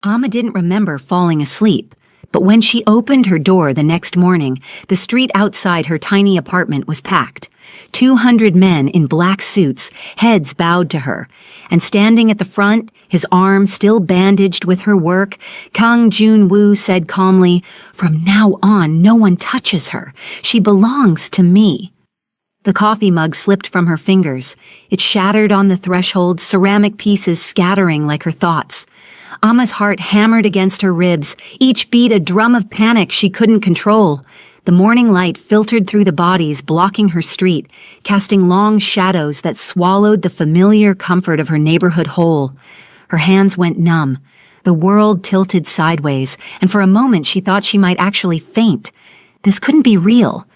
Amma didn't remember falling asleep, but when she opened her door the next morning, the street outside her tiny apartment was packed. 200 men in black suits, heads bowed to her, and standing at the front, his arm still bandaged with her work, Kang Jun-woo said calmly, "From now on, no one touches her. She belongs to me." The coffee mug slipped from her fingers. It shattered on the threshold, ceramic pieces scattering like her thoughts. Amma's heart hammered against her ribs, each beat a drum of panic she couldn't control. The morning light filtered through the bodies, blocking her street, casting long shadows that swallowed the familiar comfort of her neighborhood whole. Her hands went numb. The world tilted sideways, and for a moment she thought she might actually faint. This couldn't be real.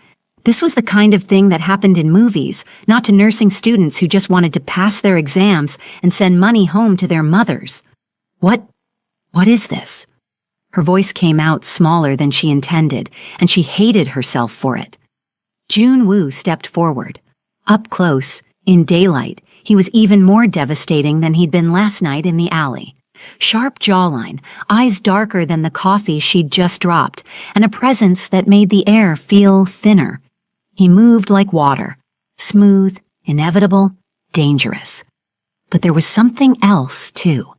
This was the kind of thing that happened in movies, not to nursing students who just wanted to pass their exams and send money home to their mothers. What is this? Her voice came out smaller than she intended, and she hated herself for it. Jun-woo stepped forward. Up close, in daylight, he was even more devastating than he'd been last night in the alley. Sharp jawline, eyes darker than the coffee she'd just dropped, and a presence that made the air feel thinner. He moved like water, smooth, inevitable, dangerous. But there was something else, too.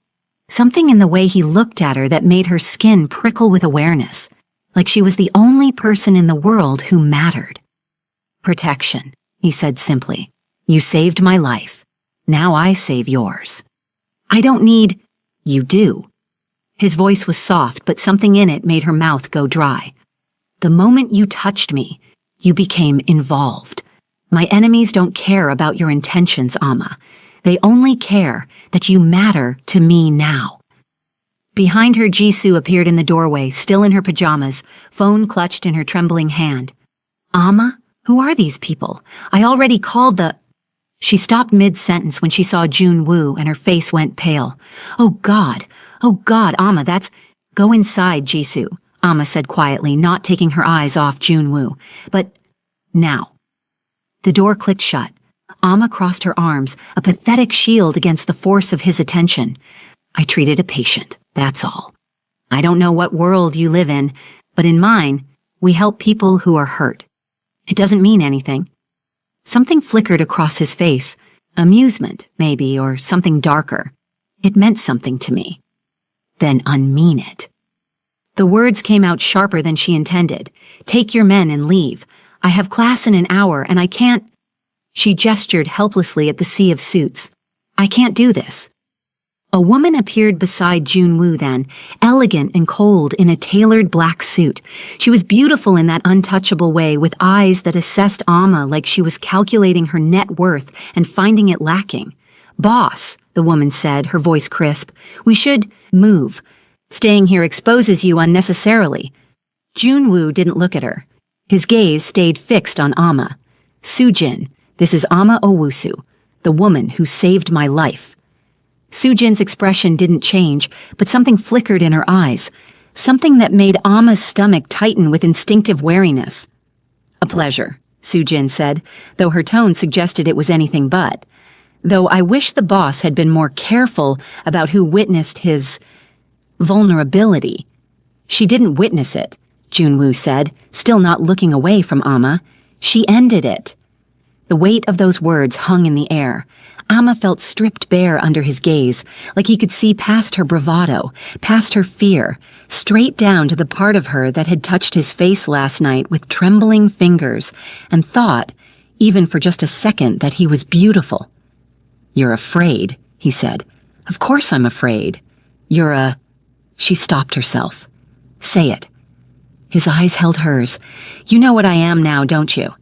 Something in the way he looked at her that made her skin prickle with awareness, like she was the only person in the world who mattered. "Protection," he said simply. "You saved my life. Now I save yours. I don't need—" "You do." His voice was soft, but something in it made her mouth go dry. "The moment you touched me, you became involved. My enemies don't care about your intentions, Amma. They only care that you matter to me now." Behind her, Jisoo appeared in the doorway, still in her pajamas, phone clutched in her trembling hand. "Amma? Who are these people? I already called the—" She stopped mid-sentence when she saw Jun-woo, and her face went pale. Oh God, Amma, that's—" "Go inside, Jisoo," Amma said quietly, not taking her eyes off Jun-woo. "But now." The door clicked shut. Amma crossed her arms, a pathetic shield against the force of his attention. "I treated a patient, that's all. I don't know what world you live in, but in mine, we help people who are hurt. It doesn't mean anything." Something flickered across his face. Amusement, maybe, or something darker. "It meant something to me." "Then unmean it." The words came out sharper than she intended. "Take your men and leave. I have class in an hour, and I can't—" She gestured helplessly at the sea of suits. "I can't do this." A woman appeared beside Jun-woo then, elegant and cold in a tailored black suit. She was beautiful in that untouchable way, with eyes that assessed Amma like she was calculating her net worth and finding it lacking. "Boss," the woman said, her voice crisp, "we should move. Staying here exposes you unnecessarily." Jun-woo didn't look at her. His gaze stayed fixed on Amma. "Sujin, this is Amma Owusu, the woman who saved my life." Sujin's expression didn't change, but something flickered in her eyes, something that made Amma's stomach tighten with instinctive wariness. "A pleasure," Sujin said, though her tone suggested it was anything but. "Though I wish the boss had been more careful about who witnessed his vulnerability." "She didn't witness it," Jun-woo said, still not looking away from Amma. "She ended it." The weight of those words hung in the air. Amma felt stripped bare under his gaze, like he could see past her bravado, past her fear, straight down to the part of her that had touched his face last night with trembling fingers, and thought, even for just a second, that he was beautiful. "You're afraid," he said. "Of course I'm afraid. You're a—" She stopped herself. "Say it." His eyes held hers. "You know what I am now, don't you?"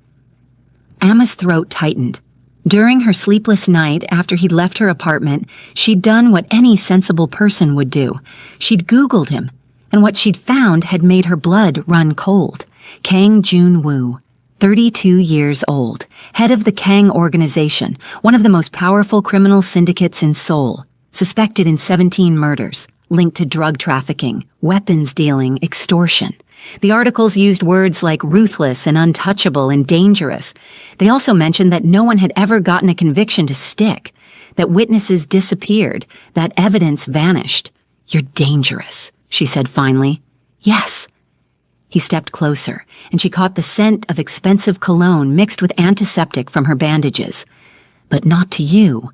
Amma's throat tightened. During her sleepless night after he'd left her apartment, she'd done what any sensible person would do. She'd Googled him, and what she'd found had made her blood run cold. Kang Jun-woo, 32 years old, head of the Kang organization, one of the most powerful criminal syndicates in Seoul, suspected in 17 murders, linked to drug trafficking, weapons dealing, extortion. The articles used words like ruthless and untouchable and dangerous. They also mentioned that no one had ever gotten a conviction to stick, that witnesses disappeared, that evidence vanished. You're dangerous, she said finally. Yes. He stepped closer, and she caught the scent of expensive cologne mixed with antiseptic from her bandages. But not to you.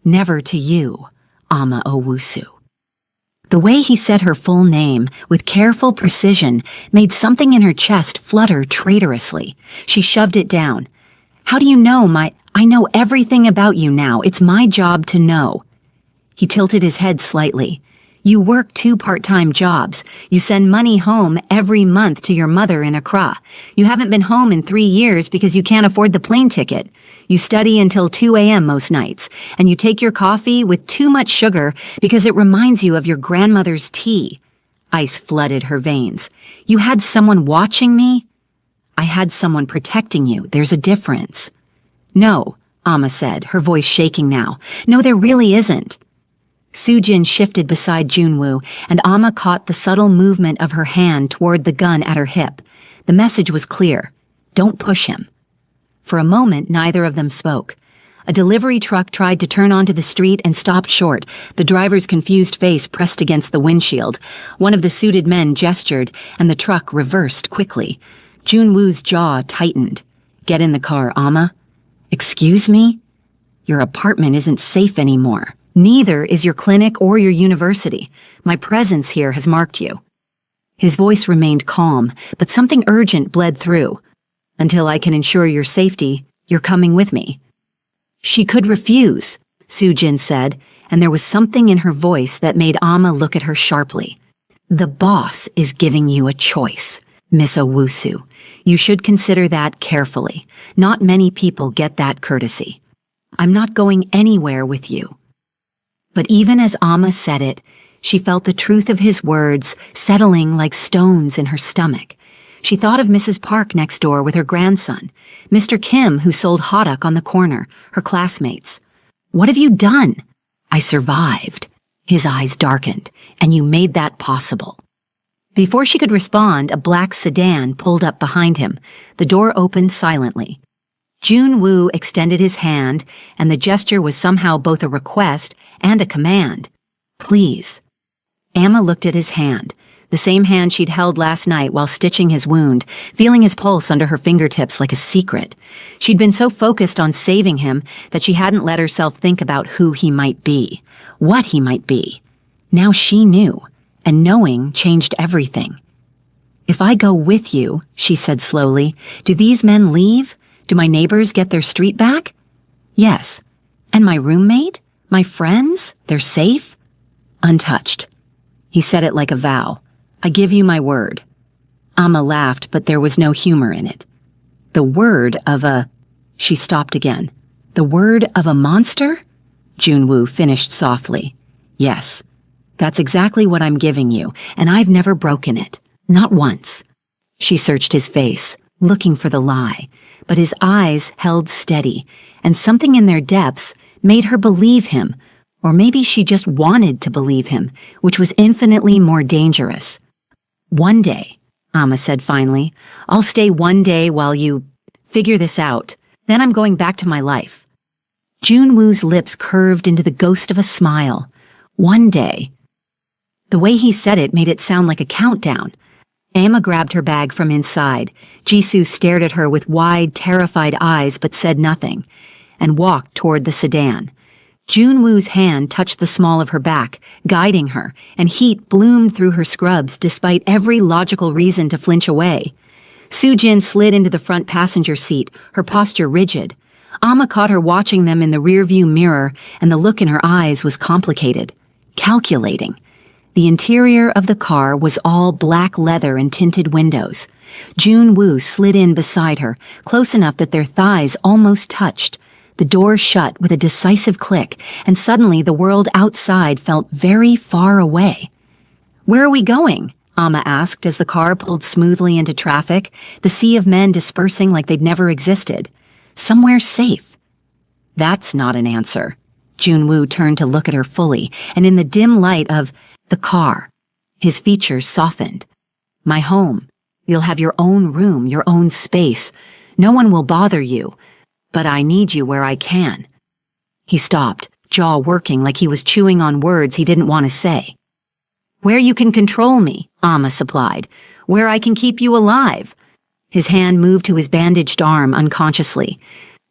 Never to you, Ama Owusu. The way he said her full name, with careful precision, made something in her chest flutter traitorously. She shoved it down. How do you know I know everything about you now. It's my job to know. He tilted his head slightly. You work 2 part-time jobs. You send money home every month to your mother in Accra. You haven't been home in 3 years because you can't afford the plane ticket. You study until 2 a.m. most nights, and you take your coffee with too much sugar because it reminds you of your grandmother's tea. Ice flooded her veins. You had someone watching me? I had someone protecting you. There's a difference. No, Ama said, her voice shaking now. No, there really isn't. Sujin shifted beside Junwoo, and Ama caught the subtle movement of her hand toward the gun at her hip. The message was clear. Don't push him. For a moment, neither of them spoke. A delivery truck tried to turn onto the street and stopped short, the driver's confused face pressed against the windshield. One of the suited men gestured, and the truck reversed quickly. Junwoo's jaw tightened. Get in the car, Ama. Excuse me? Your apartment isn't safe anymore. Neither is your clinic or your university. My presence here has marked you. His voice remained calm, but something urgent bled through. Until I can ensure your safety, you're coming with me. She could refuse, Sujin said, and there was something in her voice that made Ama look at her sharply. The boss is giving you a choice, Miss Owusu. You should consider that carefully. Not many people get that courtesy. I'm not going anywhere with you. But even as Ama said it, she felt the truth of his words settling like stones in her stomach. She thought of Mrs. Park next door with her grandson, Mr. Kim who sold hotdog on the corner, her classmates. What have you done? I survived. His eyes darkened, and you made that possible. Before she could respond, a black sedan pulled up behind him. The door opened silently. Junwoo extended his hand, and the gesture was somehow both a request and a command. Please. Ama looked at his hand, the same hand she'd held last night while stitching his wound, feeling his pulse under her fingertips like a secret. She'd been so focused on saving him that she hadn't let herself think about who he might be, what he might be. Now she knew, and knowing changed everything. If I go with you, she said slowly, do these men leave? Do my neighbors get their street back? Yes. And my roommate? My friends? They're safe? Untouched. He said it like a vow. I give you my word. Ama laughed, but there was no humor in it. The word of a... She stopped again. The word of a monster? Junwoo finished softly. Yes. That's exactly what I'm giving you, and I've never broken it. Not once. She searched his face, looking for the lie, but his eyes held steady, and something in their depths made her believe him, or maybe she just wanted to believe him, which was infinitely more dangerous. One day, Ama said finally, I'll stay one day while you figure this out. Then I'm going back to my life. Junwoo's lips curved into the ghost of a smile. One day. The way he said it made it sound like a countdown. Ama grabbed her bag from inside. Jisoo stared at her with wide, terrified eyes but said nothing, and walked toward the sedan. Junwoo's hand touched the small of her back, guiding her, and heat bloomed through her scrubs despite every logical reason to flinch away. Sujin slid into the front passenger seat, her posture rigid. Ama caught her watching them in the rearview mirror, and the look in her eyes was complicated, calculating. The interior of the car was all black leather and tinted windows. Junwoo slid in beside her, close enough that their thighs almost touched. The door shut with a decisive click, and suddenly the world outside felt very far away. Where are we going? Ama asked as the car pulled smoothly into traffic, the sea of men dispersing like they'd never existed. Somewhere safe. That's not an answer. Junwoo turned to look at her fully, and in the dim light of the car, his features softened. My home. You'll have your own room, your own space. No one will bother you. But I need you where I can. He stopped, jaw working like he was chewing on words he didn't want to say. Where you can control me, Amma supplied. Where I can keep you alive. His hand moved to his bandaged arm unconsciously.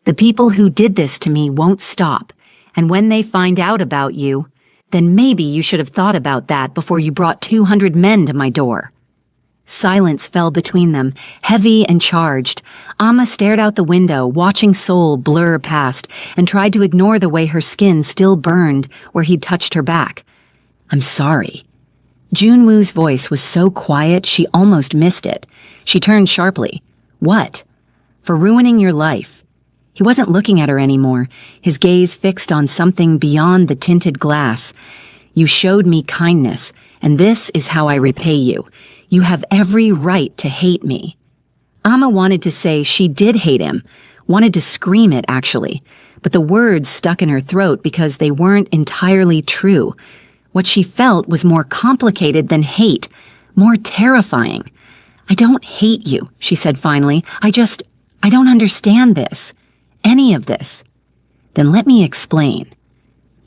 The people who did this to me won't stop, and when they find out about you, then maybe you should have thought about that before you brought 200 men to my door. Silence fell between them, heavy and charged. Amma stared out the window, watching Sol blur past, and tried to ignore the way her skin still burned where he'd touched her back. I'm sorry. Junwoo's voice was so quiet she almost missed it. She turned sharply. What? For ruining your life. He wasn't looking at her anymore, his gaze fixed on something beyond the tinted glass. You showed me kindness, and this is how I repay you. You have every right to hate me. Amma wanted to say she did hate him, wanted to scream it actually, but the words stuck in her throat because they weren't entirely true. What she felt was more complicated than hate, more terrifying. I don't hate you, she said finally. I don't understand this. Any of this. Then let me explain.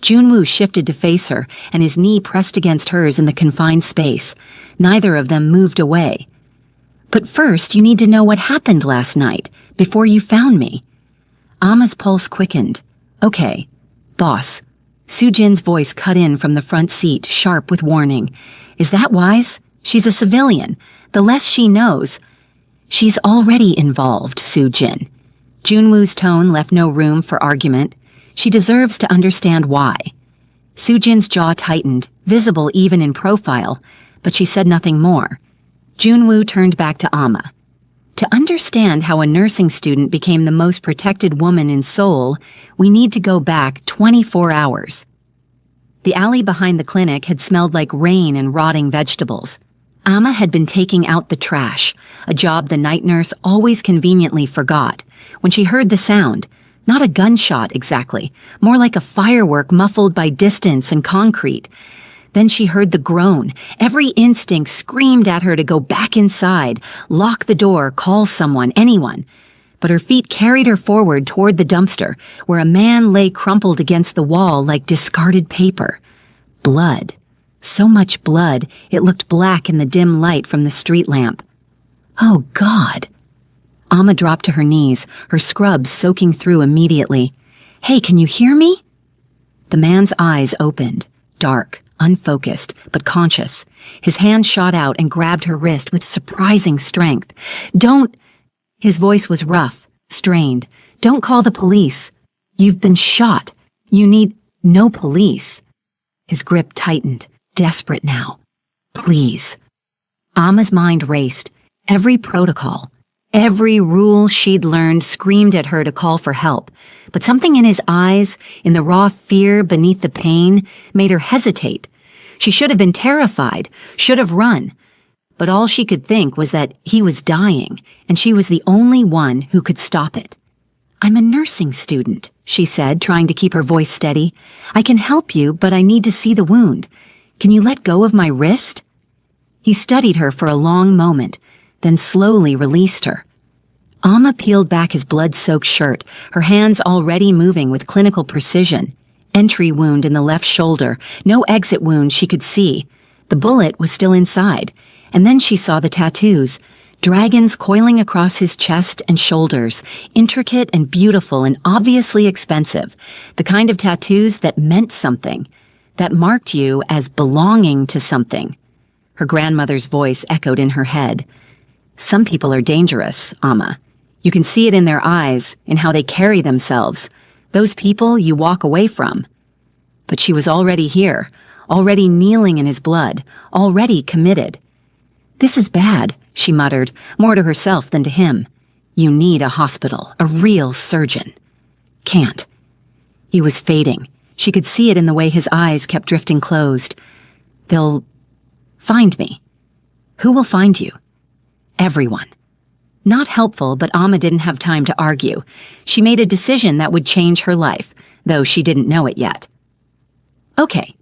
Junwoo shifted to face her, and his knee pressed against hers in the confined space. Neither of them moved away. But first, you need to know what happened last night, before you found me. Amma's pulse quickened. Okay, boss. Sujin's voice cut in from the front seat, sharp with warning. Is that wise? She's a civilian. The less she knows. She's already involved, Sujin. Junwoo's tone left no room for argument. She deserves to understand why. Sujin's jaw tightened, visible even in profile, but she said nothing more. Junwoo turned back to Amma. To understand how a nursing student became the most protected woman in Seoul, we need to go back 24 hours. The alley behind the clinic had smelled like rain and rotting vegetables. Amma had been taking out the trash, a job the night nurse always conveniently forgot, when she heard the sound. Not a gunshot exactly, more like a firework muffled by distance and concrete. Then she heard the groan. Every instinct screamed at her to go back inside, lock the door, call someone, anyone. But her feet carried her forward toward the dumpster, where a man lay crumpled against the wall like discarded paper. Blood. So much blood, it looked black in the dim light from the street lamp. Oh, God. Amma dropped to her knees, her scrubs soaking through immediately. Hey, can you hear me? The man's eyes opened, dark, unfocused, but conscious. His hand shot out and grabbed her wrist with surprising strength. Don't... His voice was rough, strained. Don't call the police. You've been shot. You need no police. His grip tightened, desperate now. Please. Amma's mind raced. Every protocol, every rule she'd learned screamed at her to call for help, but something in his eyes, in the raw fear beneath the pain, made her hesitate. She should have been terrified, should have run. But all she could think was that he was dying, and she was the only one who could stop it. I'm a nursing student, she said, trying to keep her voice steady. I can help you, but I need to see the wound. Can you let go of my wrist? He studied her for a long moment, then slowly released her. Amma peeled back his blood-soaked shirt, her hands already moving with clinical precision. Entry wound in the left shoulder, no exit wound she could see. The bullet was still inside, and then she saw the tattoos, dragons coiling across his chest and shoulders, intricate and beautiful and obviously expensive, the kind of tattoos that meant something, that marked you as belonging to something. Her grandmother's voice echoed in her head. Some people are dangerous, Amma. You can see it in their eyes, in how they carry themselves. Those people you walk away from. But she was already here, already kneeling in his blood, already committed. This is bad, she muttered, more to herself than to him. You need a hospital, a real surgeon. Can't. He was fading. She could see it in the way his eyes kept drifting closed. They'll find me. Who will find you? Everyone. Not helpful, but Amma didn't have time to argue. She made a decision that would change her life, though she didn't know it yet. Okay,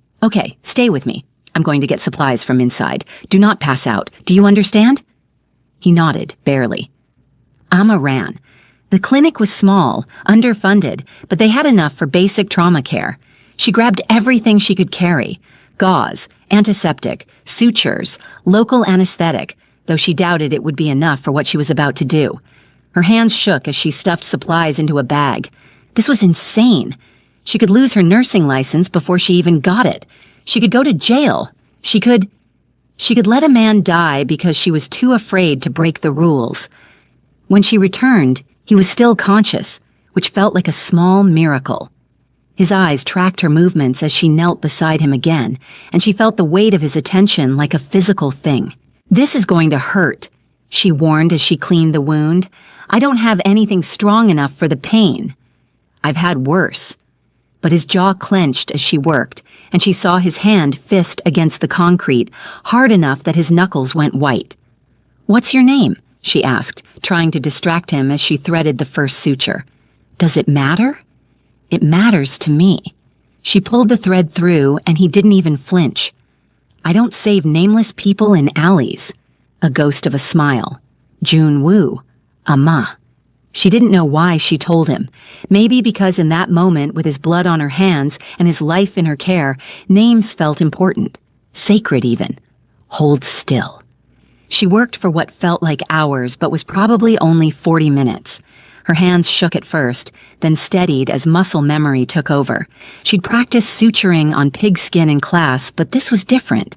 stay with me. I'm going to get supplies from inside. Do not pass out. Do you understand? He nodded, barely. Amma ran. The clinic was small, underfunded, but they had enough for basic trauma care. She grabbed everything she could carry. Gauze, antiseptic, sutures, local anesthetic, though she doubted it would be enough for what she was about to do. Her hands shook as she stuffed supplies into a bag. This was insane. She could lose her nursing license before she even got it. She could go to jail. She could let a man die because she was too afraid to break the rules. When she returned, he was still conscious, which felt like a small miracle. His eyes tracked her movements as she knelt beside him again, and she felt the weight of his attention like a physical thing. "This is going to hurt," she warned as she cleaned the wound. "I don't have anything strong enough for the pain." "I've had worse." But his jaw clenched as she worked, and she saw his hand fist against the concrete, hard enough that his knuckles went white. "What's your name?" she asked, trying to distract him as she threaded the first suture. "Does it matter?" "It matters to me." She pulled the thread through, and he didn't even flinch. "I don't save nameless people in alleys." A ghost of a smile. "June Woo. Ama." She didn't know why she told him. Maybe because in that moment, with his blood on her hands and his life in her care, names felt important. Sacred even. Hold still. She worked for what felt like hours, but was probably only 40 minutes. Her hands shook at first, then steadied as muscle memory took over. She'd practiced suturing on pigskin in class, but this was different.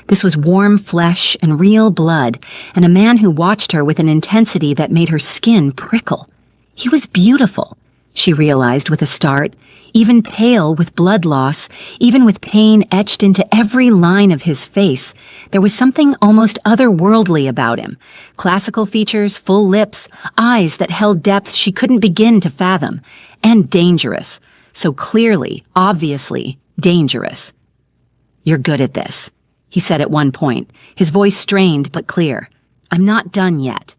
This was warm flesh and real blood, and a man who watched her with an intensity that made her skin prickle. He was beautiful, she realized with a start, even pale with blood loss, even with pain etched into every line of his face. There was something almost otherworldly about him. Classical features, full lips, eyes that held depths she couldn't begin to fathom. And dangerous. So clearly, obviously, dangerous. "You're good at this," he said at one point, his voice strained but clear. "I'm not done yet."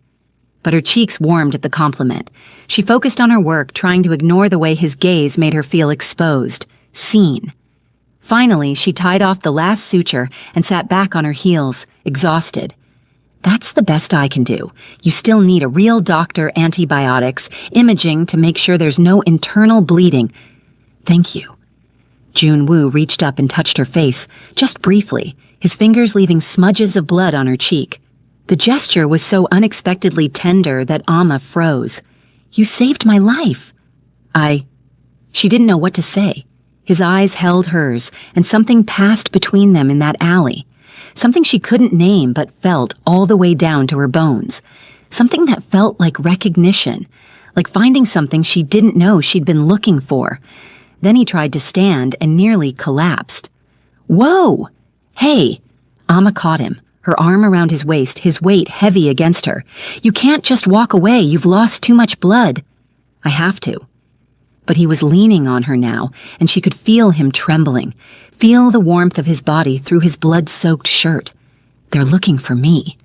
But her cheeks warmed at the compliment. She focused on her work, trying to ignore the way his gaze made her feel exposed, seen. Finally, she tied off the last suture and sat back on her heels, exhausted. "That's the best I can do. You still need a real doctor, antibiotics, imaging to make sure there's no internal bleeding." "Thank you." June Woo reached up and touched her face, just briefly, his fingers leaving smudges of blood on her cheek. The gesture was so unexpectedly tender that Amma froze. "You saved my life." She didn't know what to say. His eyes held hers, and something passed between them in that alley. Something she couldn't name but felt all the way down to her bones. Something that felt like recognition, like finding something she didn't know she'd been looking for. Then he tried to stand and nearly collapsed. "Whoa! Hey!" Amma caught him, her arm around his waist, his weight heavy against her. "You can't just walk away. You've lost too much blood." "I have to." But he was leaning on her now, and she could feel him trembling, feel the warmth of his body through his blood-soaked shirt. "They're looking for me."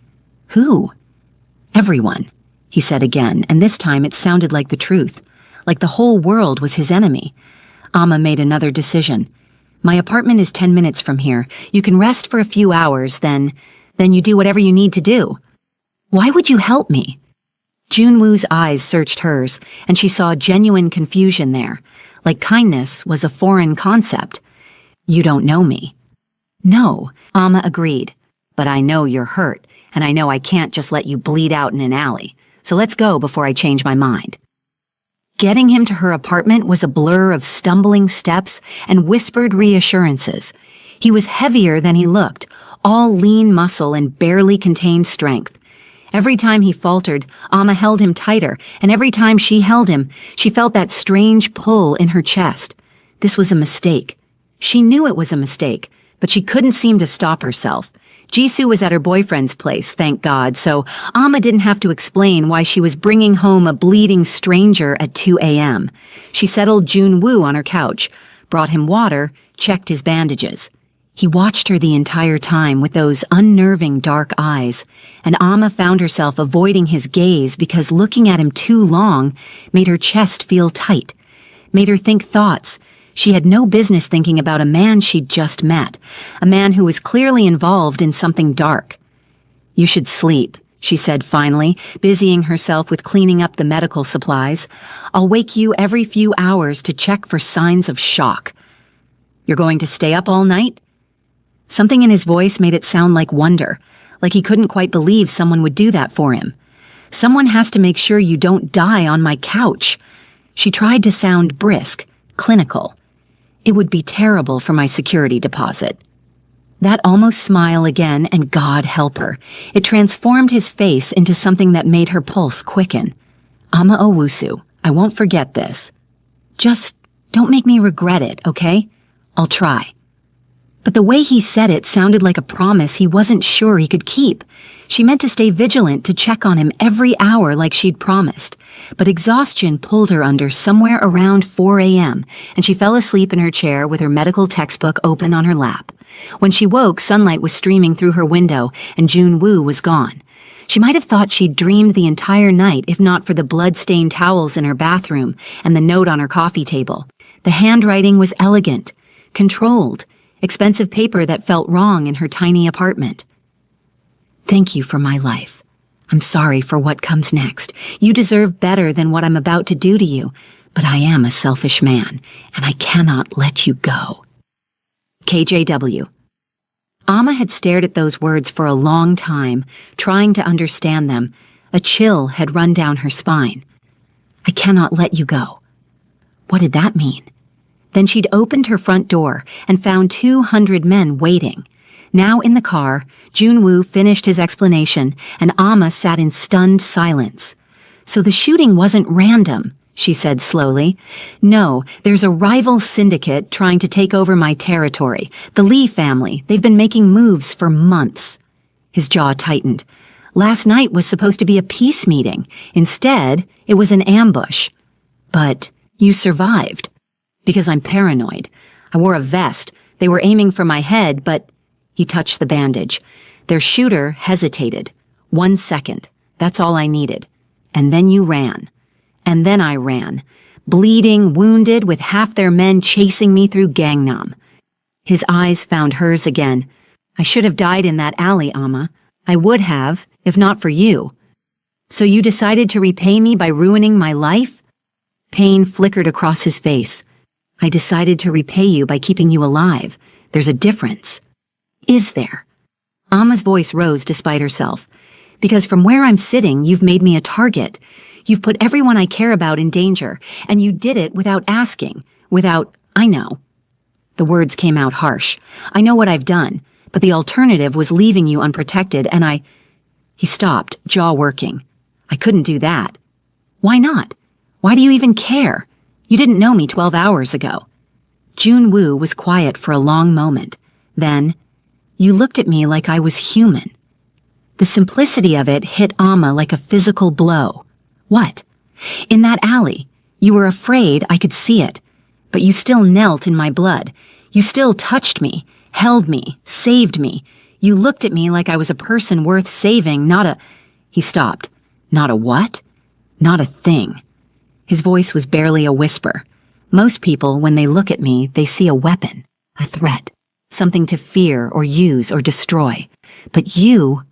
"Who?" "Everyone," he said again, and this time it sounded like the truth, like the whole world was his enemy. Amma made another decision. "My apartment is 10 minutes from here. You can rest for a few hours, then you do whatever you need to do." "Why would you help me?" June Woo's eyes searched hers, and she saw genuine confusion there, like kindness was a foreign concept. "You don't know me." "No," Amma agreed, "but I know you're hurt, and I know I can't just let you bleed out in an alley. So let's go before I change my mind." Getting him to her apartment was a blur of stumbling steps and whispered reassurances. He was heavier than he looked, all lean muscle and barely contained strength. Every time he faltered, Amma held him tighter, and every time she held him, she felt that strange pull in her chest. This was a mistake. She knew it was a mistake, but she couldn't seem to stop herself. Jisoo was at her boyfriend's place, thank God, so Amma didn't have to explain why she was bringing home a bleeding stranger at 2 a.m. She settled June Woo on her couch, brought him water, checked his bandages. He watched her the entire time with those unnerving dark eyes, and Amma found herself avoiding his gaze because looking at him too long made her chest feel tight, made her think thoughts she had no business thinking about a man she'd just met, a man who was clearly involved in something dark. "You should sleep," she said finally, busying herself with cleaning up the medical supplies. "I'll wake you every few hours to check for signs of shock." "You're going to stay up all night?" Something in his voice made it sound like wonder, like he couldn't quite believe someone would do that for him. Someone has to make sure you don't die on my couch. She tried to sound brisk, clinical. It would be terrible for my security deposit. That almost smile again, and God help her. It transformed his face into something that made her pulse quicken. Ama Owusu, I won't forget this. Just don't make me regret it, okay? I'll try. But the way he said it sounded like a promise he wasn't sure he could keep. She meant to stay vigilant, to check on him every hour like she'd promised. But exhaustion pulled her under somewhere around 4 a.m., and she fell asleep in her chair with her medical textbook open on her lap. When she woke, sunlight was streaming through her window, and Jun-woo was gone. She might have thought she'd dreamed the entire night if not for the blood-stained towels in her bathroom and the note on her coffee table. The handwriting was elegant, controlled, expensive paper that felt wrong in her tiny apartment. Thank you for my life. I'm sorry for what comes next. You deserve better than what I'm about to do to you, but I am a selfish man, and I cannot let you go. KJW. Ama had stared at those words for a long time, trying to understand them. A chill had run down her spine. I cannot let you go. What did that mean? Then she'd opened her front door and found 200 men waiting. Now in the car, Jun-woo finished his explanation, and Ama sat in stunned silence. So the shooting wasn't random, she said slowly. No, there's a rival syndicate trying to take over my territory. The Lee family. They've been making moves for months. His jaw tightened. Last night was supposed to be a peace meeting. Instead, it was an ambush. But you survived. Because I'm paranoid. I wore a vest. They were aiming for my head, but... He touched the bandage. Their shooter hesitated. 1 second. That's all I needed. And then you ran. And then I ran, bleeding, wounded, with half their men chasing me through Gangnam. His eyes found hers again. I should have died in that alley, Ama. I would have, if not for you. So you decided to repay me by ruining my life? Pain flickered across his face. I decided to repay you by keeping you alive. There's a difference. Is there? Ama's voice rose despite herself. Because from where I'm sitting, you've made me a target. You've put everyone I care about in danger, and you did it without asking, I know. The words came out harsh. I know what I've done, but the alternative was leaving you unprotected, and He stopped, jaw working. I couldn't do that. Why not? Why do you even care? You didn't know me 12 hours ago. Jun-woo was quiet for a long moment. Then, you looked at me like I was human. The simplicity of it hit Ama like a physical blow. What? In that alley, you were afraid I could see it, but you still knelt in my blood. You still touched me, held me, saved me. You looked at me like I was a person worth saving, not a... He stopped. Not a what? Not a thing. His voice was barely a whisper. Most people, when they look at me, they see a weapon, a threat, something to fear or use or destroy. But you...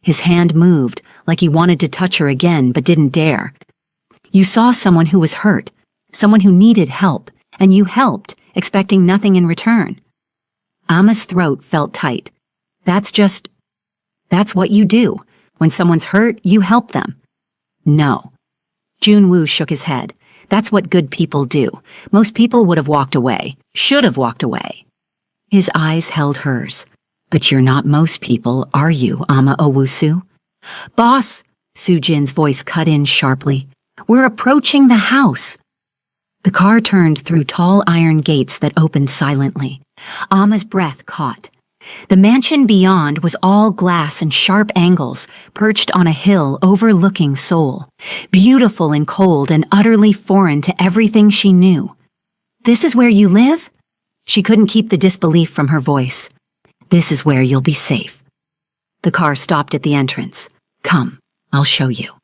His hand moved, like he wanted to touch her again, but didn't dare. You saw someone who was hurt, someone who needed help, and you helped, expecting nothing in return. Ama's throat felt tight. That's what you do. When someone's hurt, you help them. No. Jun-woo shook his head. That's what good people do. Most people would have walked away, should have walked away. His eyes held hers. But you're not most people, are you, Ama Owusu? Boss, Soo-jin's voice cut in sharply. We're approaching the house. The car turned through tall iron gates that opened silently. Ama's breath caught. The mansion beyond was all glass and sharp angles, perched on a hill overlooking Seoul, beautiful and cold and utterly foreign to everything she knew. This is where you live? She couldn't keep the disbelief from her voice. This is where you'll be safe. The car stopped at the entrance. Come, I'll show you.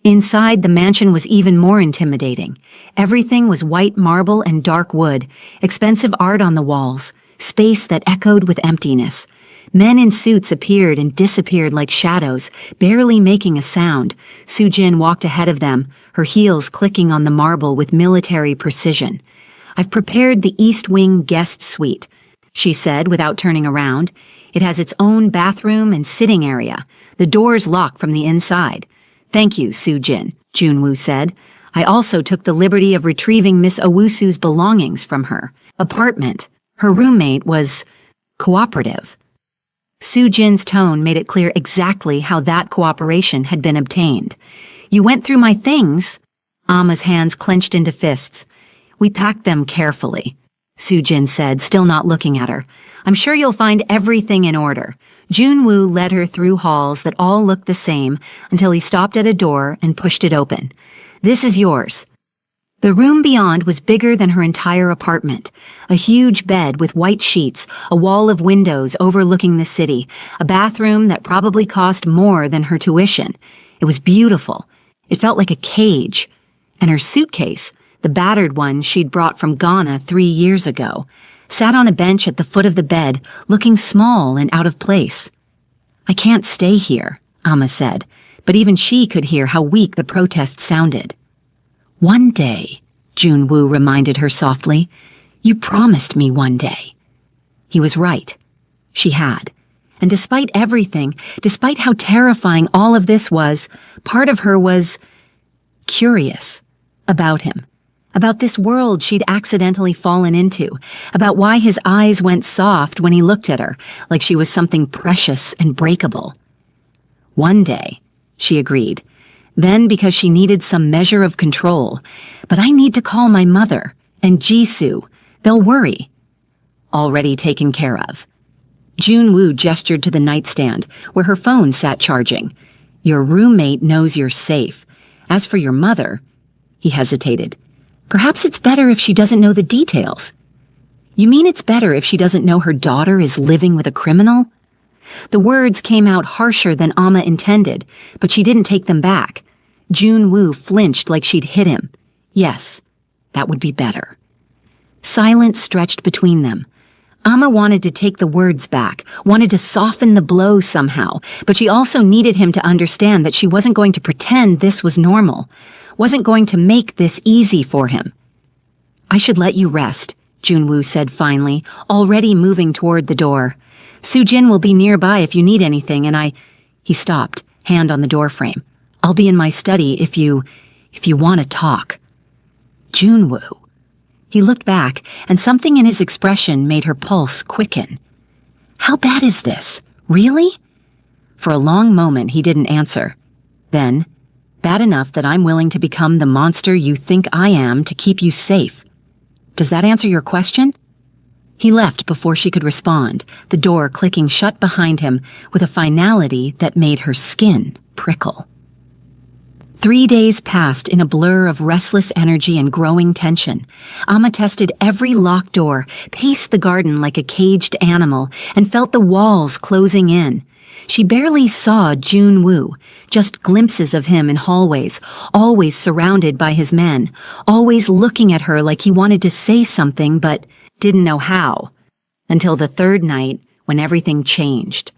Inside, the mansion was even more intimidating. Everything was white marble and dark wood, expensive art on the walls, space that echoed with emptiness. Men in suits appeared and disappeared like shadows, barely making a sound. Soo-jin walked ahead of them, her heels clicking on the marble with military precision. I've prepared the East Wing guest suite. she said without turning around. It has its own bathroom and sitting area. The doors lock from the inside. Thank you, Soo-jin, Junwoo said. I also took the liberty of retrieving Miss Owusu's belongings from her apartment. Her roommate was cooperative. Soo-jin's tone made it clear exactly how that cooperation had been obtained. You went through my things? Amma's hands clenched into fists. We packed them carefully, Soo-jin said, still not looking at her. I'm sure you'll find everything in order. Junwoo led her through halls that all looked the same until he stopped at a door and pushed it open. This is yours. The room beyond was bigger than her entire apartment. A huge bed with white sheets, a wall of windows overlooking the city, a bathroom that probably cost more than her tuition. It was beautiful. It felt like a cage. And her suitcase, the battered one she'd brought from Ghana 3 years ago, sat on a bench at the foot of the bed, looking small and out of place. I can't stay here, Amma said, but even she could hear how weak the protest sounded. One day, Junwoo reminded her softly, you promised me one day. He was right. She had. And despite everything, despite how terrifying all of this was, part of her was curious about him, about this world she'd accidentally fallen into, about why his eyes went soft when he looked at her, like she was something precious and breakable. One day, she agreed. Then because she needed some measure of control. But I need to call my mother and Jisoo. They'll worry. Already taken care of. Junwoo gestured to the nightstand, where her phone sat charging. Your roommate knows you're safe. As for your mother, he hesitated. Perhaps it's better if she doesn't know the details. You mean it's better if she doesn't know her daughter is living with a criminal? The words came out harsher than Amma intended, but she didn't take them back. Junwoo flinched like she'd hit him. Yes, that would be better. Silence stretched between them. Amma wanted to take the words back, wanted to soften the blow somehow, but she also needed him to understand that she wasn't going to pretend this was normal, wasn't going to make this easy for him. I should let you rest, Junwoo said finally, already moving toward the door. Soo-jin will be nearby if you need anything, and He stopped, hand on the doorframe. I'll be in my study if you want to talk. Junwoo. He looked back, and something in his expression made her pulse quicken. How bad is this? Really? For a long moment, he didn't answer. Then, bad enough that I'm willing to become the monster you think I am to keep you safe. Does that answer your question? He left before she could respond, the door clicking shut behind him with a finality that made her skin prickle. 3 days passed in a blur of restless energy and growing tension. Amma tested every locked door, paced the garden like a caged animal, and felt the walls closing in. She barely saw Junwoo, just glimpses of him in hallways, always surrounded by his men, always looking at her like he wanted to say something but didn't know how. Until the third night, when everything changed.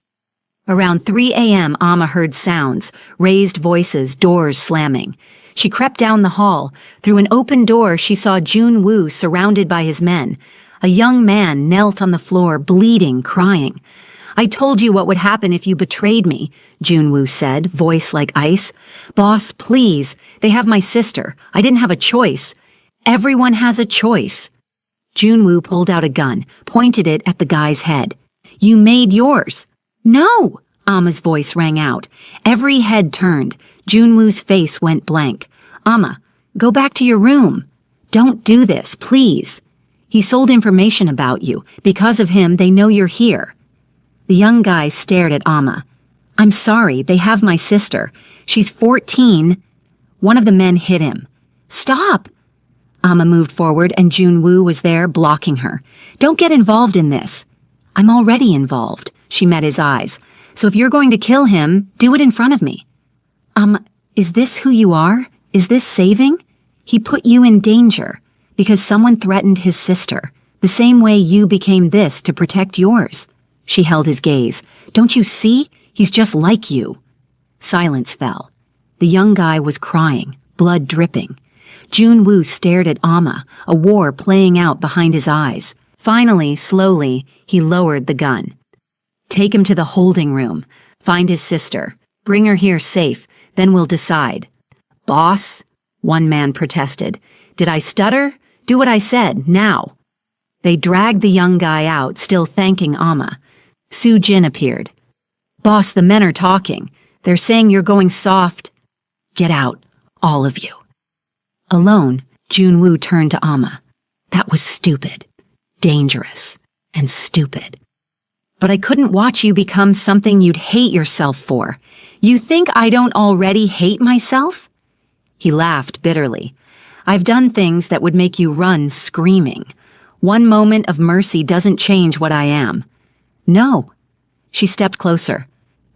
Around 3 a.m., Amma heard sounds, raised voices, doors slamming. She crept down the hall. Through an open door, she saw Junwoo surrounded by his men. A young man knelt on the floor, bleeding, crying. I told you what would happen if you betrayed me, Junwoo said, voice like ice. Boss, please. They have my sister. I didn't have a choice. Everyone has a choice. Junwoo pulled out a gun, pointed it at the guy's head. You made yours. No! Amma's voice rang out. Every head turned. Junwoo's face went blank. Amma, go back to your room. Don't do this, please. He sold information about you. Because of him, they know you're here. The young guy stared at Amma. I'm sorry, they have my sister. She's 14. One of the men hit him. Stop! Amma moved forward and Junwoo was there blocking her. Don't get involved in this. I'm already involved. She met his eyes. So if you're going to kill him, do it in front of me. Is this who you are? Is this saving? He put you in danger because someone threatened his sister, the same way you became this to protect yours. She held his gaze. Don't you see? He's just like you. Silence fell. The young guy was crying, blood dripping. Junwoo stared at Amma, a war playing out behind his eyes. Finally, slowly, he lowered the gun. Take him to the holding room. Find his sister. Bring her here safe. Then we'll decide. Boss, one man protested. Did I stutter? Do what I said, now. They dragged the young guy out, still thanking Amma. Su Jin appeared. Boss, the men are talking. They're saying you're going soft. Get out, all of you. Alone, Junwoo turned to Amma. That was stupid, dangerous, and stupid. But I couldn't watch you become something you'd hate yourself for. You think I don't already hate myself? He laughed bitterly. I've done things that would make you run screaming. One moment of mercy doesn't change what I am. No. She stepped closer.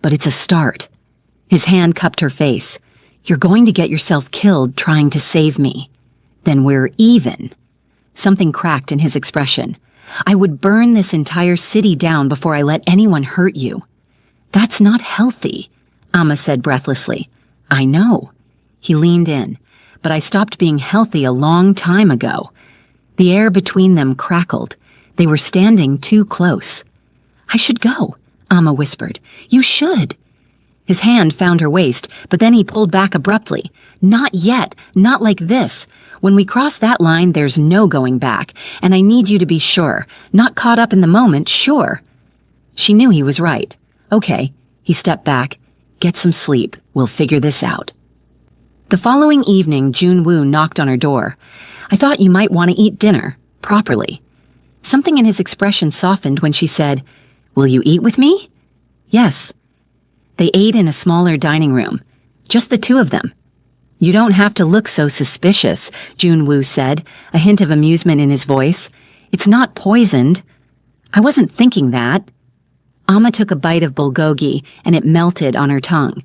But it's a start. His hand cupped her face. You're going to get yourself killed trying to save me. Then we're even. Something cracked in his expression. I would burn this entire city down before I let anyone hurt you. That's not healthy, Amma said breathlessly. I know. He leaned in. But I stopped being healthy a long time ago. The air between them crackled. They were standing too close. I should go, Amma whispered. You should. His hand found her waist, but then he pulled back abruptly. Not yet. Not like this. When we cross that line, there's no going back, and I need you to be sure. Not caught up in the moment, sure. She knew he was right. Okay, he stepped back. Get some sleep. We'll figure this out. The following evening, Junwoo knocked on her door. I thought you might want to eat dinner, properly. Something in his expression softened when she said, Will you eat with me? Yes. They ate in a smaller dining room. Just the two of them. You don't have to look so suspicious, Junwoo said, a hint of amusement in his voice. It's not poisoned. I wasn't thinking that. Amma took a bite of bulgogi, and it melted on her tongue.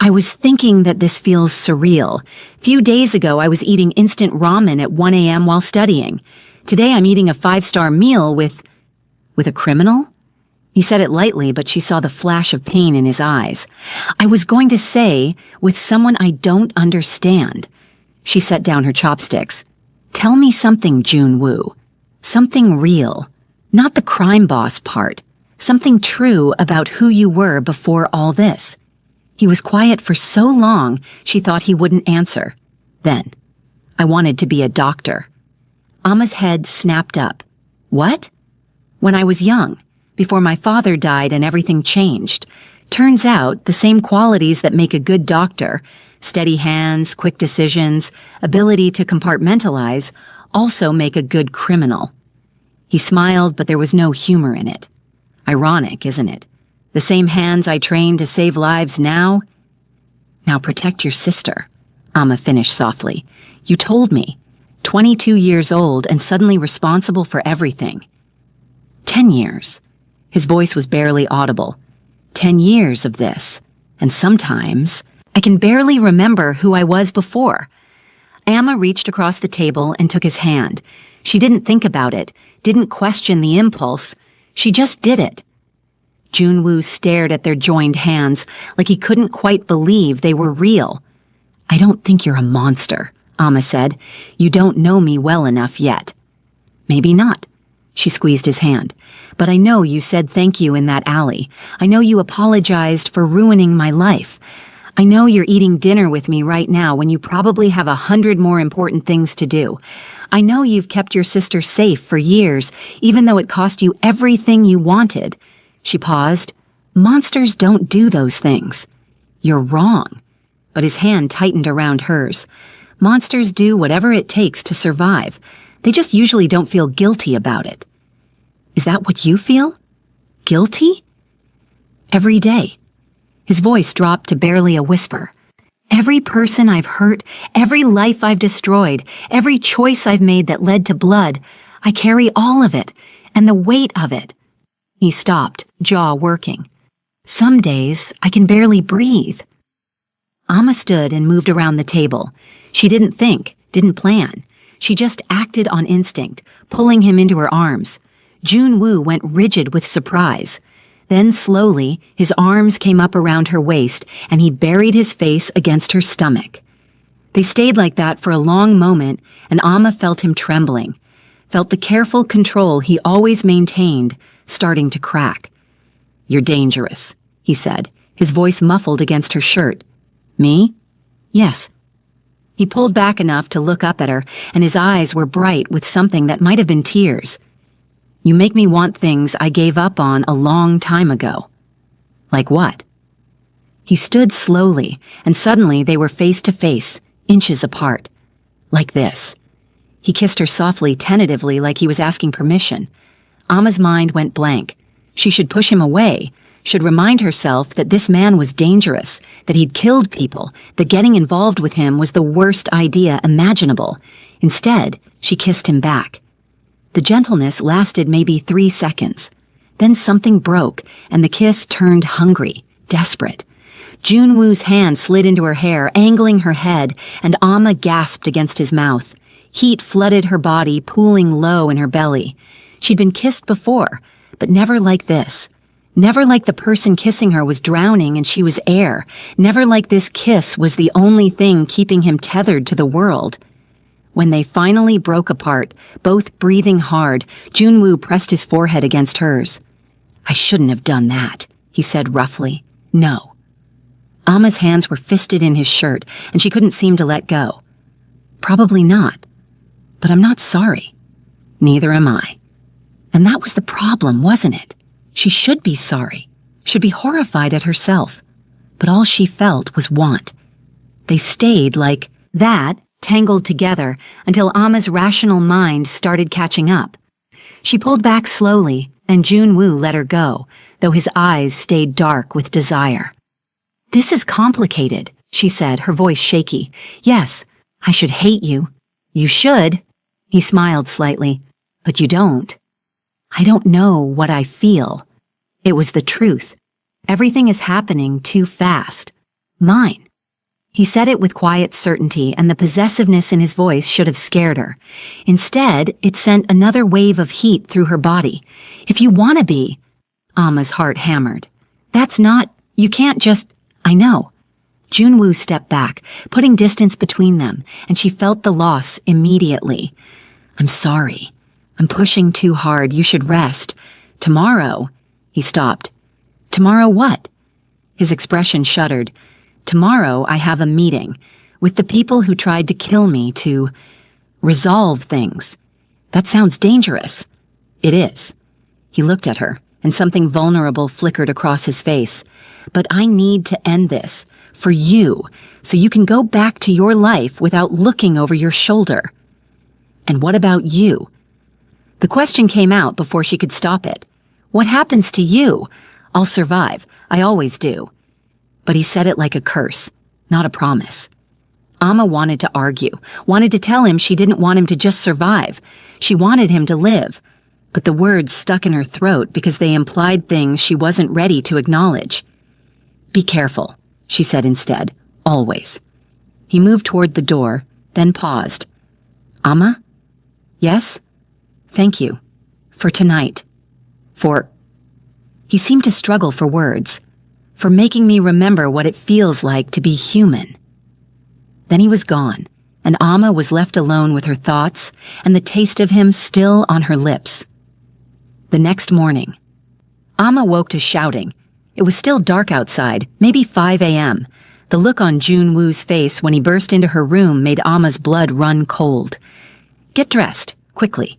I was thinking that this feels surreal. Few days ago, I was eating instant ramen at 1 a.m. while studying. Today, I'm eating a 5-star meal with a criminal? He said it lightly, but she saw the flash of pain in his eyes. I was going to say, with someone I don't understand. She set down her chopsticks. Tell me something, Junwoo. Something real. Not the crime boss part. Something true about who you were before all this. He was quiet for so long, she thought he wouldn't answer. Then, I wanted to be a doctor. Amma's head snapped up. What? When I was young, before my father died and everything changed. Turns out, the same qualities that make a good doctor, steady hands, quick decisions, ability to compartmentalize, also make a good criminal. He smiled, but there was no humor in it. Ironic, isn't it? The same hands I trained to save lives now? Now protect your sister, Amma finished softly. You told me. 22 years old and suddenly responsible for everything. 10 years. His voice was barely audible. 10 years of this. And sometimes, I can barely remember who I was before. Amma reached across the table and took his hand. She didn't think about it, didn't question the impulse. She just did it. Junwoo stared at their joined hands like he couldn't quite believe they were real. I don't think you're a monster, Amma said. You don't know me well enough yet. Maybe not. She squeezed his hand. But I know you said thank you in that alley. I know you apologized for ruining my life. I know you're eating dinner with me right now when you probably have 100 more important things to do. I know you've kept your sister safe for years, even though it cost you everything you wanted. She paused. Monsters don't do those things. You're wrong. But his hand tightened around hers. Monsters do whatever it takes to survive. They just usually don't feel guilty about it. Is that what you feel? Guilty? Every day. His voice dropped to barely a whisper. Every person I've hurt, every life I've destroyed, every choice I've made that led to blood, I carry all of it, and the weight of it. He stopped, jaw working. Some days, I can barely breathe. Amma stood and moved around the table. She didn't think, didn't plan. She just acted on instinct, pulling him into her arms. Junwoo went rigid with surprise. Then slowly, his arms came up around her waist, and he buried his face against her stomach. They stayed like that for a long moment, and Amma felt him trembling. felt the careful control he always maintained starting to crack. "You're dangerous," he said, his voice muffled against her shirt. "Me?" "Yes." He pulled back enough to look up at her, and his eyes were bright with something that might have been tears. "You make me want things I gave up on a long time ago." "Like what?" He stood slowly, and suddenly they were face to face, inches apart. "Like this." He kissed her softly, tentatively, like he was asking permission. Amma's mind went blank. She should push him away, should remind herself that this man was dangerous, that he'd killed people, that getting involved with him was the worst idea imaginable. Instead, she kissed him back. The gentleness lasted maybe 3 seconds. Then something broke, and the kiss turned hungry, desperate. Junwoo's hand slid into her hair, angling her head, and Amma gasped against his mouth. Heat flooded her body, pooling low in her belly. She'd been kissed before, but never like this. Never like the person kissing her was drowning and she was air. Never like this kiss was the only thing keeping him tethered to the world. When they finally broke apart, both breathing hard, Junwoo pressed his forehead against hers. "I shouldn't have done that," he said roughly. "No." Amma's hands were fisted in his shirt, and she couldn't seem to let go. "Probably not. But I'm not sorry. Neither am I." And that was the problem, wasn't it? She should be sorry, should be horrified at herself. But all she felt was want. They stayed like that, tangled together, until Amma's rational mind started catching up. She pulled back slowly, and Junwoo let her go, though his eyes stayed dark with desire. "This is complicated," she said, her voice shaky. "Yes, I should hate you." "You should." He smiled slightly. "But you don't." "I don't know what I feel." It was the truth. Everything is happening too fast. Mine. He said it with quiet certainty, and the possessiveness in his voice should have scared her. Instead, it sent another wave of heat through her body. "If you want to be..." Amma's heart hammered. "That's not... You can't just... I know." Junwoo stepped back, putting distance between them, and she felt the loss immediately. "I'm sorry. I'm pushing too hard. You should rest. Tomorrow..." He stopped. "Tomorrow what?" His expression shuddered. "Tomorrow I have a meeting with the people who tried to kill me to resolve things." "That sounds dangerous." "It is." He looked at her, and something vulnerable flickered across his face. "But I need to end this, for you, so you can go back to your life without looking over your shoulder." "And what about you?" The question came out before she could stop it. "What happens to you?" "I'll survive. I always do." But he said it like a curse, not a promise. Amma wanted to argue, wanted to tell him she didn't want him to just survive. She wanted him to live. But the words stuck in her throat because they implied things she wasn't ready to acknowledge. "Be careful," she said instead, "always." He moved toward the door, then paused. "Amma?" "Yes?" "Thank you. For tonight. For..." He seemed to struggle for words. "For making me remember what it feels like to be human." Then he was gone, and Amma was left alone with her thoughts and the taste of him still on her lips. The next morning, Amma woke to shouting. It was still dark outside, maybe 5 a.m. The look on Junwoo's face when he burst into her room made Amma's blood run cold. "Get dressed, quickly."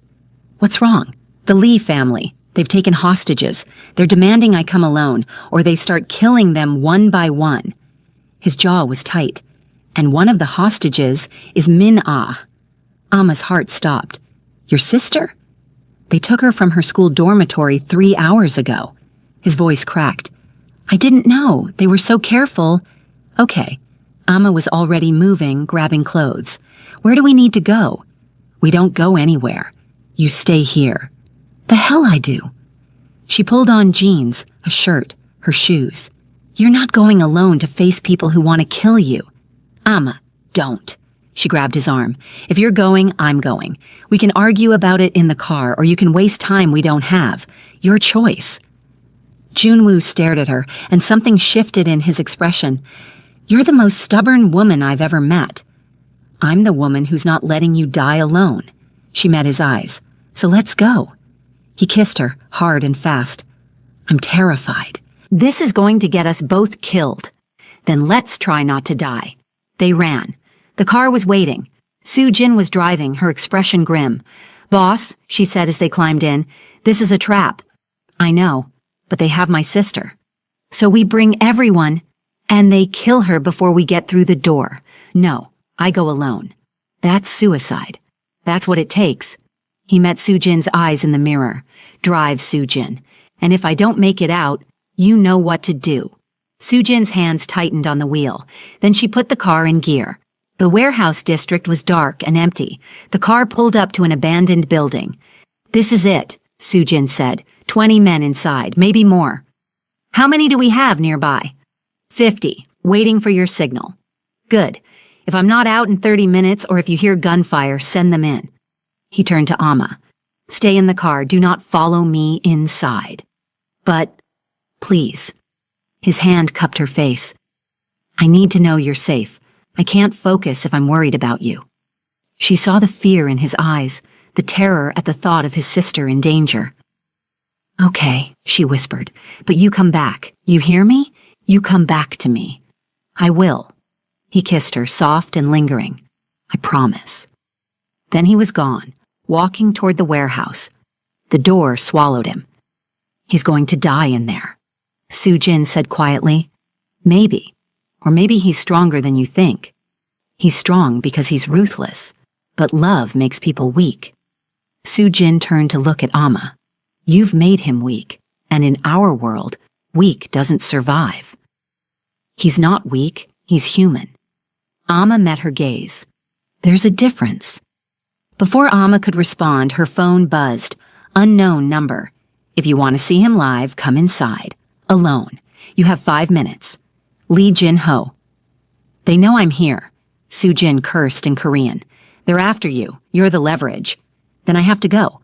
"What's wrong?" "The Lee family. They've taken hostages. They're demanding I come alone, or they start killing them one by one." His jaw was tight. "And one of the hostages is Min-ah." Amma's heart stopped. "Your sister?" "They took her from her school dormitory 3 hours ago." His voice cracked. "I didn't know. They were so careful." "Okay." Amma was already moving, grabbing clothes. "Where do we need to go?" "We don't go anywhere. You stay here." "The hell I do." She pulled on jeans, a shirt, her shoes. "You're not going alone to face people who want to kill you." "Amma, don't." She grabbed his arm. "If you're going, I'm going. We can argue about it in the car, or you can waste time we don't have. Your choice." Junwoo stared at her, and something shifted in his expression. "You're the most stubborn woman I've ever met." "I'm the woman who's not letting you die alone." She met his eyes. So let's go. He kissed her, hard and fast. I'm terrified. This is going to get us both killed. Then let's try not to die. They ran. The car was waiting. Soo-jin was driving, her expression grim. Boss, she said as they climbed in, this is a trap. I know, but they have my sister. So we bring everyone, and they kill her before we get through the door. No, I go alone. That's suicide. That's what it takes. He met Soo-jin's eyes in the mirror. Drive, Soo-jin. And if I don't make it out, you know what to do. Soo-jin's hands tightened on the wheel. Then she put the car in gear. The warehouse district was dark and empty. The car pulled up to an abandoned building. This is it, Soo-jin said. 20 men inside, maybe more. How many do we have nearby? 50, waiting for your signal. Good. If I'm not out in 30 minutes or if you hear gunfire, send them in. He turned to Amma. Stay in the car. Do not follow me inside. But, please. His hand cupped her face. I need to know you're safe. I can't focus if I'm worried about you. She saw the fear in his eyes, the terror at the thought of his sister in danger. Okay, she whispered, but you come back. You hear me? You come back to me. I will. He kissed her, soft and lingering. I promise. Then he was gone, walking toward the warehouse. The door swallowed him. He's going to die in there. Soo-jin said quietly. Maybe. Or maybe he's stronger than you think. He's strong because he's ruthless, but love makes people weak. Soo-jin turned to look at Amma. You've made him weak, and in our world, weak doesn't survive. He's not weak, he's human. Amma met her gaze. There's a difference. Before Amma could respond, her phone buzzed. Unknown number. If you want to see him live, come inside. Alone. You have 5 minutes. Lee Jin-ho. They know I'm here. Soo-jin cursed in Korean. They're after you. You're the leverage. Then I have to go.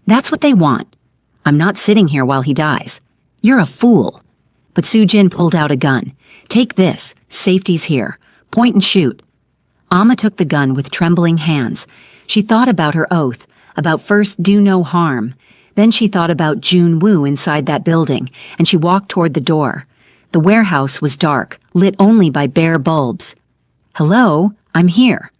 That's what they want. I'm not sitting here while he dies. You're a fool. But Soo-jin pulled out a gun. Take this. Safety's here. Point and shoot. Amma took the gun with trembling hands. She thought about her oath, about first do no harm. Then she thought about Jun-woo inside that building, and she walked toward the door. The warehouse was dark, lit only by bare bulbs. Hello, I'm here.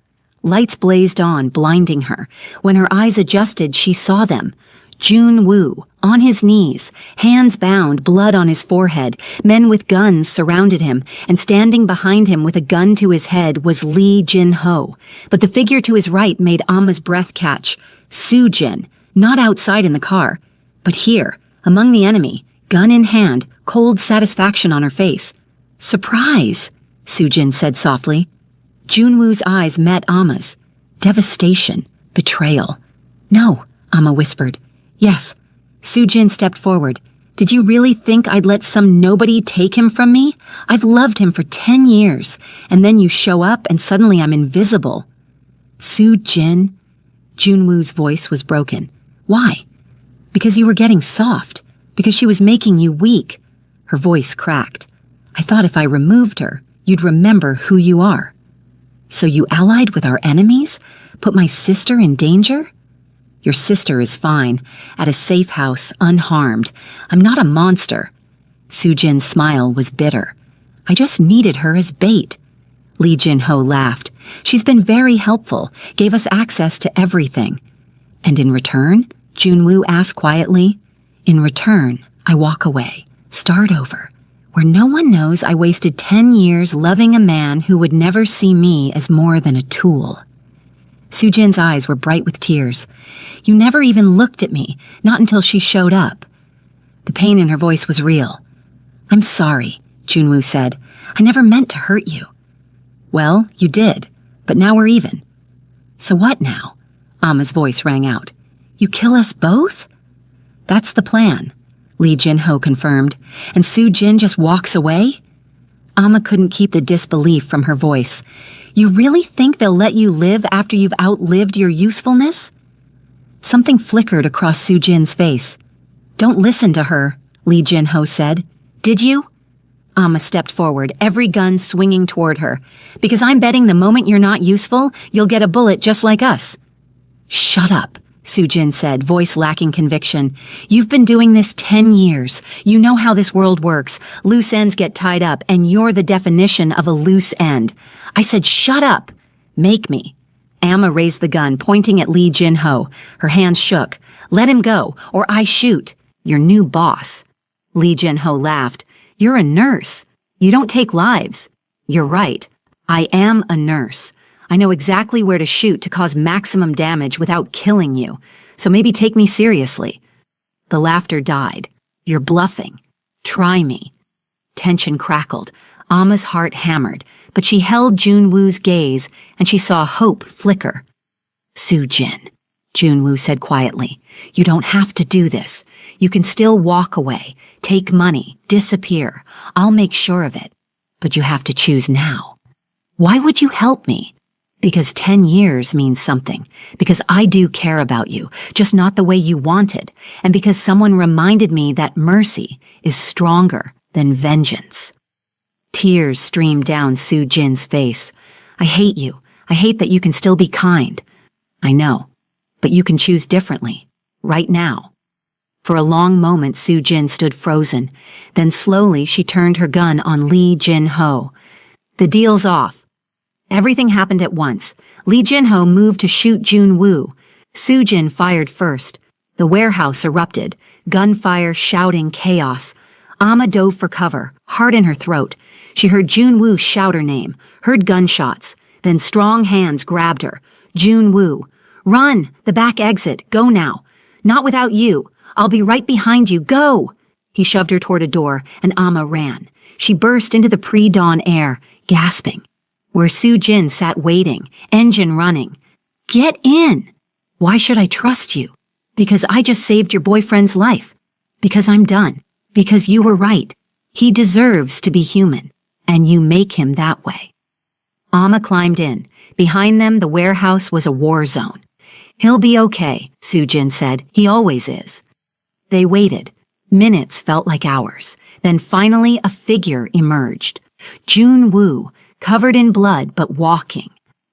Lights blazed on, blinding her. When her eyes adjusted, she saw them. Jun-woo, on his knees, hands bound, blood on his forehead. Men with guns surrounded him, and standing behind him with a gun to his head was Lee Jin-ho. But the figure to his right made Amma's breath catch. Soo-jin, not outside in the car, but here, among the enemy, gun in hand, cold satisfaction on her face. Surprise, Soo-jin said softly. Jun-woo's eyes met Amma's. Devastation, betrayal. No, Amma whispered. Yes. Soo-jin stepped forward. Did you really think I'd let some nobody take him from me? I've loved him for 10 years, and then you show up and suddenly I'm invisible. Soo-jin? Jun-woo's voice was broken. Why? Because you were getting soft. Because she was making you weak. Her voice cracked. I thought if I removed her, you'd remember who you are. So you allied with our enemies? Put my sister in danger? Your sister is fine, at a safe house, unharmed. I'm not a monster. Soo-jin's smile was bitter. I just needed her as bait. Lee Jin-ho laughed. She's been very helpful, gave us access to everything. And in return? Jun-woo asked quietly. In return, I walk away, start over, where no one knows I wasted 10 years loving a man who would never see me as more than a tool. Soo-jin's eyes were bright with tears. You never even looked at me, not until she showed up. The pain in her voice was real. I'm sorry, Jun-woo said. I never meant to hurt you. Well, you did, but now we're even. So what now? Amma's voice rang out. You kill us both? That's the plan, Lee Jin-ho confirmed. And Soo-jin just walks away? Amma couldn't keep the disbelief from her voice. You really think they'll let you live after you've outlived your usefulness? Something flickered across Soo-jin's face. Don't listen to her, Lee Jin-ho said. Did you? Amma stepped forward, every gun swinging toward her. Because I'm betting the moment you're not useful, you'll get a bullet just like us. Shut up, Sujin said, voice lacking conviction. You've been doing this 10 years. You know how this world works. Loose ends get tied up, and you're the definition of a loose end. I said, shut up. Make me. Amma raised the gun, pointing at Lee Jin-ho. Her hands shook. Let him go, or I shoot. Your new boss. Lee Jin-ho laughed. You're a nurse. You don't take lives. You're right. I am a nurse. I know exactly where to shoot to cause maximum damage without killing you, so maybe take me seriously. The laughter died. You're bluffing. Try me. Tension crackled. Amma's heart hammered, but she held Jun-woo's gaze, and she saw hope flicker. Sujin, Jun-woo said quietly, you don't have to do this. You can still walk away, take money, disappear. I'll make sure of it. But you have to choose now. Why would you help me? Because 10 years means something. Because I do care about you, just not the way you wanted. And because someone reminded me that mercy is stronger than vengeance. Tears streamed down Sujin's face. I hate you. I hate that you can still be kind. I know. But you can choose differently. Right now. For a long moment, Sujin stood frozen. Then slowly she turned her gun on Lee Jin-ho. The deal's off. Everything happened at once. Lee Jin-ho moved to shoot Jun-woo. Sujin fired first. The warehouse erupted. Gunfire, shouting, chaos. Amma dove for cover, heart in her throat. She heard Jun-woo shout her name, heard gunshots. Then strong hands grabbed her. Jun-woo. Run! The back exit. Go now. Not without you. I'll be right behind you. Go! He shoved her toward a door, and Amma ran. She burst into the pre-dawn air, gasping. Where Sujin sat waiting, engine running. Get in! Why should I trust you? Because I just saved your boyfriend's life. Because I'm done. Because you were right. He deserves to be human, and you make him that way. Amma climbed in. Behind them, the warehouse was a war zone. He'll be okay, Sujin said. He always is. They waited. Minutes felt like hours. Then finally a figure emerged. Jun-woo, covered in blood but walking.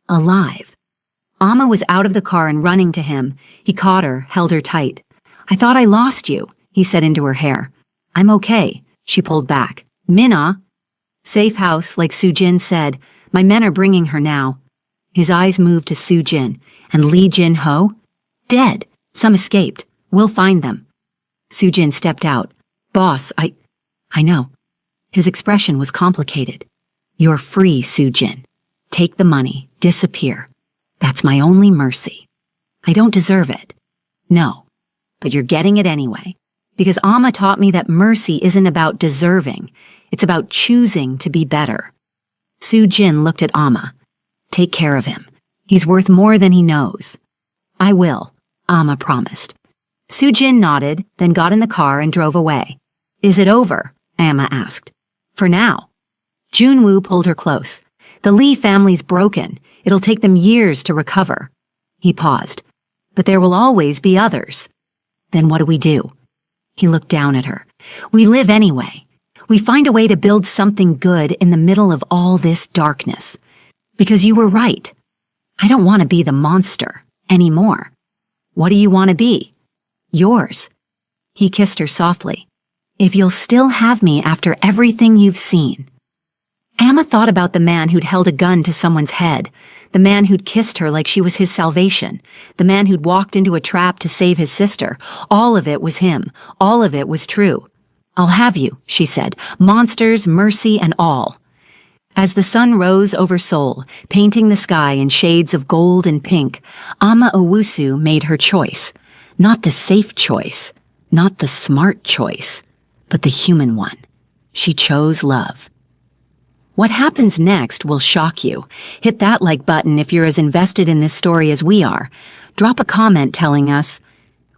Alive. Amma was out of the car and running to him. He caught her, held her tight. I thought I lost you, he said into her hair. I'm okay, she pulled back. Minna. Safe house, like Sujin said. My men are bringing her now. His eyes moved to Sujin. And Lee Jin-ho? Dead. Some escaped. We'll find them. Sujin stepped out. Boss, I know. His expression was complicated. You're free, Sujin. Take the money. Disappear. That's my only mercy. I don't deserve it. No. But you're getting it anyway. Because Amma taught me that mercy isn't about deserving. It's about choosing to be better. Sujin looked at Amma. Take care of him. He's worth more than he knows. I will, Amma promised. Sujin nodded, then got in the car and drove away. Is it over? Amma asked. For now. Jun-woo pulled her close. The Lee family's broken. It'll take them years to recover. He paused. But there will always be others. Then what do we do? He looked down at her. We live anyway. We find a way to build something good in the middle of all this darkness. Because you were right. I don't want to be the monster anymore. What do you want to be? Yours. He kissed her softly. If you'll still have me after everything you've seen. Amma thought about the man who'd held a gun to someone's head, the man who'd kissed her like she was his salvation, the man who'd walked into a trap to save his sister. All of it was him. All of it was true. I'll have you, she said, monsters, mercy, and all. As the sun rose over Seoul, painting the sky in shades of gold and pink, Amma Owusu made her choice. Not the safe choice, not the smart choice, but the human one. She chose love. What happens next will shock you. Hit that like button if you're as invested in this story as we are. Drop a comment telling us,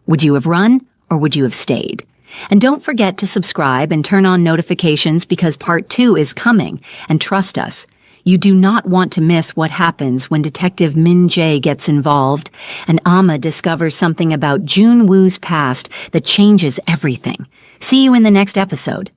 would you have run or would you have stayed? And don't forget to subscribe and turn on notifications because part 2 is coming. And trust us, you do not want to miss what happens when Detective Min Jae gets involved and Amma discovers something about Jun-woo's past that changes everything. See you in the next episode.